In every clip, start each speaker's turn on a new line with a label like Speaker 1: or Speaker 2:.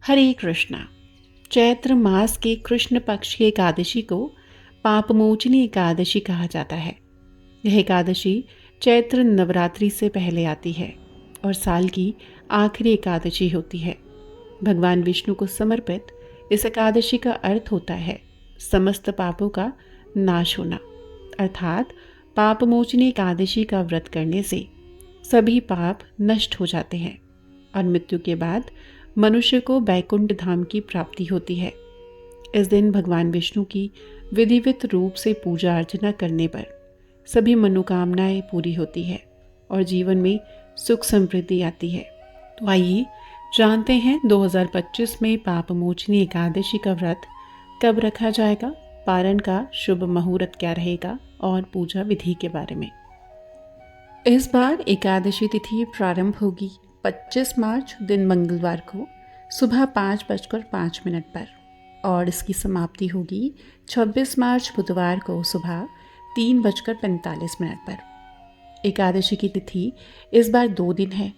Speaker 1: हरे कृष्णा। चैत्र मास के कृष्ण पक्ष की एकादशी को पापमोचनी एकादशी कहा जाता है। यह एकादशी चैत्र नवरात्रि से पहले आती है और साल की आखिरी एकादशी होती है। भगवान विष्णु को समर्पित इस एकादशी का अर्थ होता है समस्त पापों का नाश होना, अर्थात पापमोचनी एकादशी का व्रत करने से सभी पाप नष्ट हो जाते हैं और मृत्यु के बाद मनुष्य को वैकुंठ धाम की प्राप्ति होती है। इस दिन भगवान विष्णु की विधिवत रूप से पूजा अर्चना करने पर सभी मनोकामनाएं पूरी होती है और जीवन में सुख समृद्धि आती है। तो आइए जानते हैं 2025 में पापमोचनी एकादशी का व्रत कब रखा जाएगा, पारण का शुभ मुहूर्त क्या रहेगा और पूजा विधि के बारे में। इस बार एकादशी तिथि प्रारंभ होगी 25 मार्च दिन मंगलवार को सुबह 5:05 पर और इसकी समाप्ति होगी 26 मार्च बुधवार को सुबह 3:45 पर। एकादशी की तिथि इस बार 2 दिन है,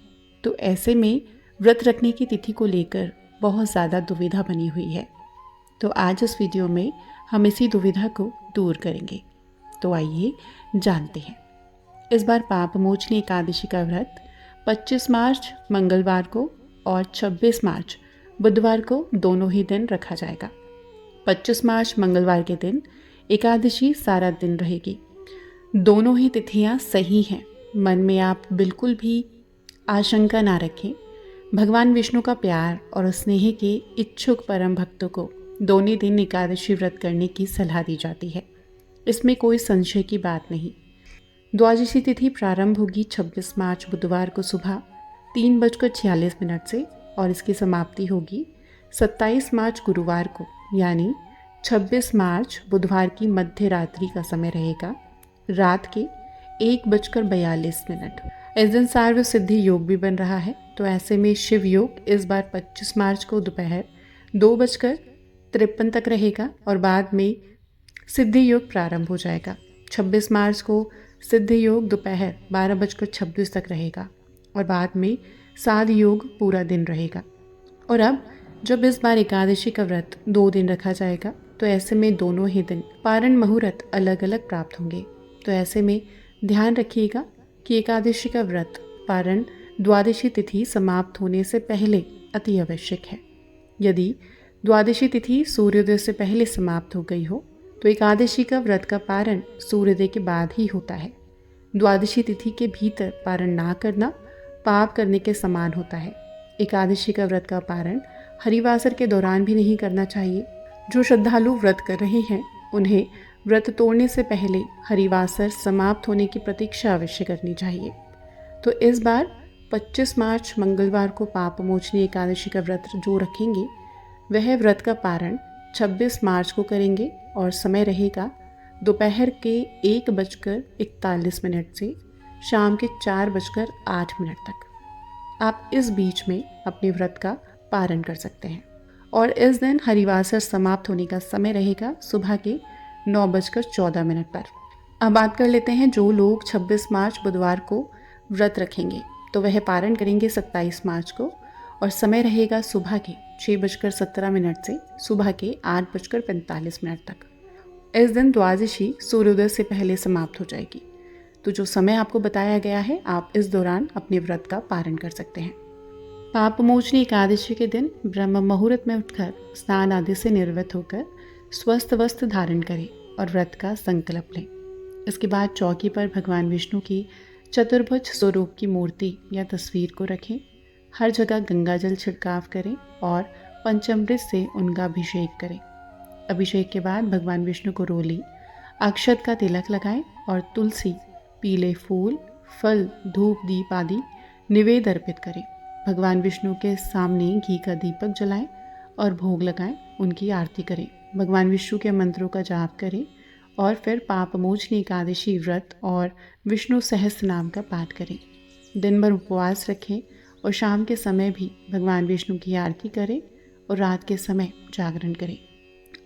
Speaker 1: तो ऐसे में व्रत रखने की तिथि को लेकर बहुत ज़्यादा दुविधा बनी हुई है। तो आज इस वीडियो में हम इसी दुविधा को दूर करेंगे। तो आइए जानते हैं। इस बार पापमोचनी एकादशी का व्रत 25 मार्च मंगलवार को और 26 मार्च बुधवार को दोनों ही दिन रखा जाएगा। 25 मार्च मंगलवार के दिन एकादशी सारा दिन रहेगी। दोनों ही तिथियां सही हैं। मन में आप बिल्कुल भी आशंका ना रखें। भगवान विष्णु का प्यार और स्नेह के इच्छुक परम भक्तों को दोनों दिन एकादशी व्रत करने की सलाह दी जाती है। इसमें कोई संशय की बात नहीं। द्वादशी तिथि प्रारंभ होगी 26 मार्च बुधवार को सुबह 3:46 से और इसकी समाप्ति होगी 27 मार्च गुरुवार को, यानी 26 मार्च बुधवार की मध्य रात्रि का समय रहेगा, रात के 1:42। इस दिन सार्व सिद्धि योग भी बन रहा है, तो ऐसे में शिव योग इस बार 25 मार्च को दोपहर 2:53 तक रहेगा और बाद में सिद्धि योग प्रारंभ हो जाएगा। 26 मार्च को सिद्धि योग दोपहर 12:26 तक रहेगा और बाद में साध योग पूरा दिन रहेगा। और अब जब इस बार एकादशी का व्रत 2 दिन रखा जाएगा, तो ऐसे में दोनों ही दिन पारण मुहूर्त अलग अलग प्राप्त होंगे। तो ऐसे में ध्यान रखिएगा कि एकादशी का व्रत पारण द्वादशी तिथि समाप्त होने से पहले अति आवश्यक है। यदि द्वादशी तिथि सूर्योदय से पहले समाप्त हो गई हो तो एकादशी का व्रत का पारण सूर्योदय के बाद ही होता है। द्वादशी तिथि के भीतर पारण ना करना पाप करने के समान होता है। एकादशी का व्रत का पारण हरिवासर के दौरान भी नहीं करना चाहिए। जो श्रद्धालु व्रत कर रहे हैं उन्हें व्रत तोड़ने से पहले हरिवासर समाप्त होने की प्रतीक्षा अवश्य करनी चाहिए। तो इस बार 25 मार्च मंगलवार को पापमोचनी एकादशी का व्रत जो रखेंगे वह व्रत का पारण 26 मार्च को करेंगे और समय रहेगा दोपहर के 1:41 से शाम के 4:08 तक। आप इस बीच में अपने व्रत का पारण कर सकते हैं और इस दिन हरिवासर समाप्त होने का समय रहेगा सुबह के 9:14 पर। अब बात कर लेते हैं जो लोग 26 मार्च बुधवार को व्रत रखेंगे, तो वह पारण करेंगे 27 मार्च को और समय रहेगा सुबह के 6:17 से सुबह के 8:45 तक। इस दिन द्वादशी सूर्योदय से पहले समाप्त हो जाएगी। तो जो समय आपको बताया गया है आप इस दौरान अपने व्रत का पारण कर सकते हैं। पापमोचनी एकादशी के दिन ब्रह्म मुहूर्त में उठकर स्नान आदि से निर्वृत्त होकर स्वस्थ वस्त्र धारण करें और व्रत का संकल्प लें। इसके बाद चौकी पर भगवान विष्णु की चतुर्भुज स्वरूप की मूर्ति या तस्वीर को रखें। हर जगह गंगा जल छिड़काव करें और पंचामृत से उनका अभिषेक करें। अभिषेक के बाद भगवान विष्णु को रोली अक्षत का तिलक लगाएं और तुलसी, पीले फूल, फल, धूप, दीप आदि निवेद अर्पित करें। भगवान विष्णु के सामने घी का दीपक जलाएं और भोग लगाएं, उनकी आरती करें। भगवान विष्णु के मंत्रों का जाप करें और फिर पापमोचनी एकादशी व्रत और विष्णु सहस्त्र नाम का पाठ करें। दिन भर उपवास रखें और शाम के समय भी भगवान विष्णु की आरती करें और रात के समय जागरण करें।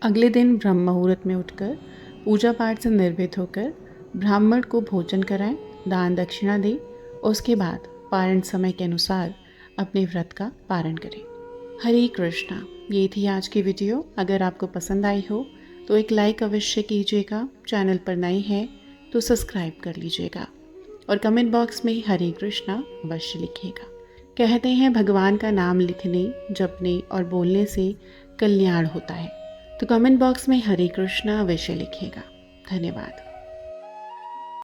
Speaker 1: अगले दिन ब्रह्म मुहूर्त में उठकर पूजा पाठ से निर्वृत्त होकर ब्राह्मण को भोजन कराएं, दान दक्षिणा दें और उसके बाद पारण समय के अनुसार अपने व्रत का पारण करें। हरे कृष्णा। ये थी आज की वीडियो। अगर आपको पसंद आई हो तो एक लाइक अवश्य कीजिएगा। चैनल पर नए हैं तो सब्सक्राइब कर लीजिएगा और कमेंट बॉक्स में हरे कृष्णा अवश्य लिखिएगा। कहते हैं भगवान का नाम लिखने, जपने और बोलने से कल्याण होता है। तो कमेंट बॉक्स में हरे कृष्णा अवश्य लिखिएगा। धन्यवाद।